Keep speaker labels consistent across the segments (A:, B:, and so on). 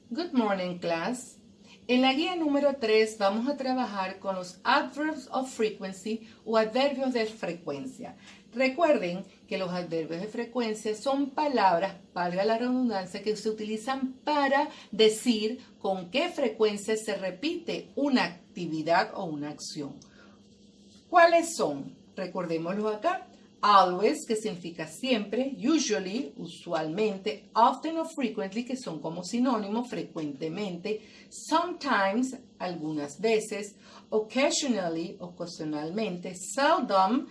A: Good morning, class. En la guía número 3 vamos a trabajar con los adverbs of frequency o adverbios de frecuencia. Recuerden que los adverbios de frecuencia son palabras, valga la redundancia, que se utilizan para decir con qué frecuencia se repite una actividad o una acción. ¿Cuáles son? Recordémoslo acá. Always, que significa siempre, usually, usualmente, often o frequently, que son como sinónimos, frecuentemente, sometimes, algunas veces, occasionally, ocasionalmente, seldom,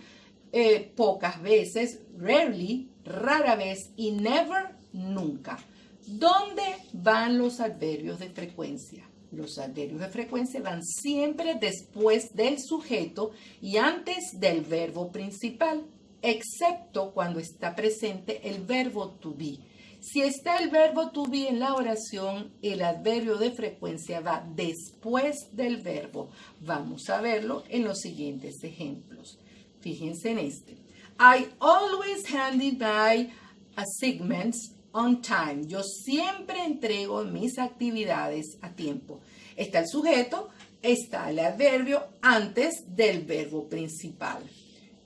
A: pocas veces, rarely, rara vez y never, nunca. ¿Dónde van los adverbios de frecuencia? Los adverbios de frecuencia van siempre después del sujeto y antes del verbo principal, excepto cuando está presente el verbo to be. Si está el verbo to be en la oración, el adverbio de frecuencia va después del verbo. Vamos a verlo en los siguientes ejemplos. Fíjense en este. I always hand my assignments on time. Yo siempre entrego mis actividades a tiempo. Está el sujeto, está el adverbio antes del verbo principal.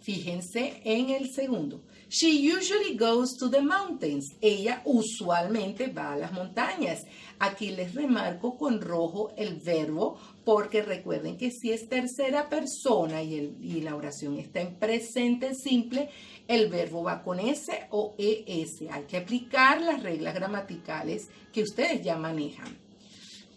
A: Fíjense en el segundo. She usually goes to the mountains. Ella usualmente va a las montañas. Aquí les remarco con rojo el verbo porque recuerden que si es tercera persona y la oración está en presente simple, el verbo va con S o ES. Hay que aplicar las reglas gramaticales que ustedes ya manejan.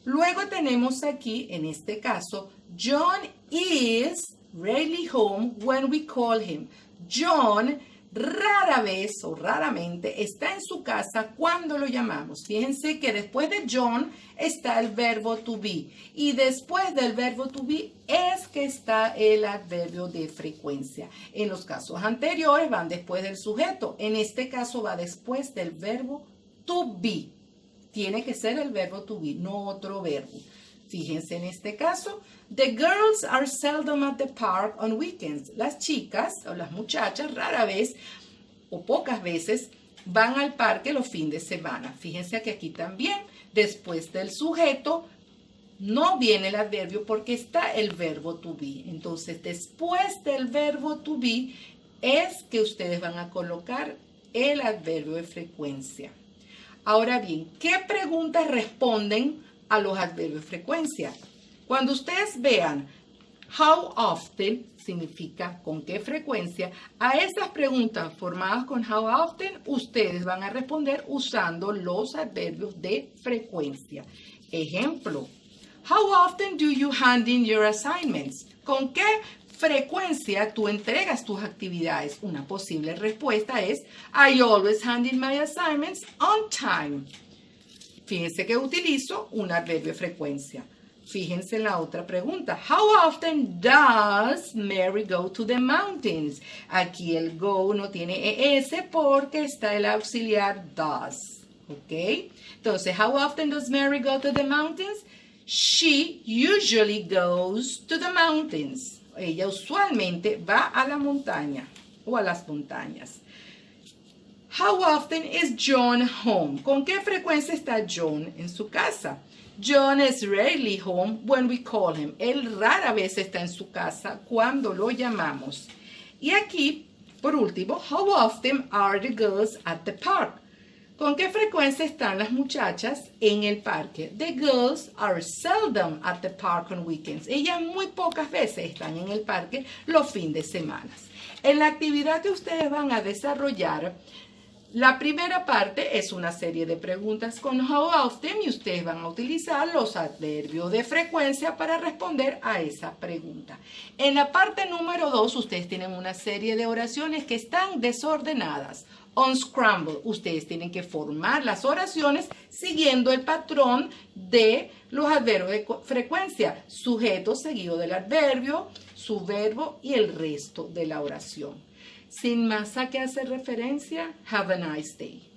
A: Luego tenemos aquí, en este caso, John is rarely home when we call him. John rara vez o raramente está en su casa cuando lo llamamos. Fíjense que después de John está el verbo to be y después del verbo to be es que está el adverbio de frecuencia. En los casos anteriores van después del sujeto. En este caso va después del verbo to be. Tiene que ser el verbo to be, no otro verbo. Fíjense en este caso, the girls are seldom at the park on weekends. Las chicas o las muchachas rara vez o pocas veces van al parque los fines de semana. Fíjense que aquí también, después del sujeto, no viene el adverbio porque está el verbo to be. Entonces, después del verbo to be es que ustedes van a colocar el adverbio de frecuencia. Ahora bien, ¿qué preguntas responden a los adverbios de frecuencia? Cuando ustedes vean how often, significa con qué frecuencia, a esas preguntas formadas con how often, ustedes van a responder usando los adverbios de frecuencia. Ejemplo, how often do you hand in your assignments? ¿Con qué frecuencia tú entregas tus actividades? Una posible respuesta es I always hand in my assignments on time. Fíjense que utilizo un adverbio de frecuencia. Fíjense en la otra pregunta. How often does Mary go to the mountains? Aquí el go no tiene ES porque está el auxiliar does. ¿Ok? Entonces, how often does Mary go to the mountains? She usually goes to the mountains. Ella usualmente va a la montaña o a las montañas. How often is John home? ¿Con qué frecuencia está John en su casa? John is rarely home when we call him. Él rara vez está en su casa cuando lo llamamos. Y aquí, por último, how often are the girls at the park? ¿Con qué frecuencia están las muchachas en el parque? The girls are seldom at the park on weekends. Ellas muy pocas veces están en el parque los fines de semana. En la actividad que ustedes van a desarrollar, la primera parte es una serie de preguntas con how often y ustedes van a utilizar los adverbios de frecuencia para responder a esa pregunta. En la parte número 2 ustedes tienen una serie de oraciones que están desordenadas. Unscramble, ustedes tienen que formar las oraciones siguiendo el patrón de los adverbios de frecuencia. Sujeto seguido del adverbio, su verbo y el resto de la oración. Sin más a qué hacer referencia, have a nice day.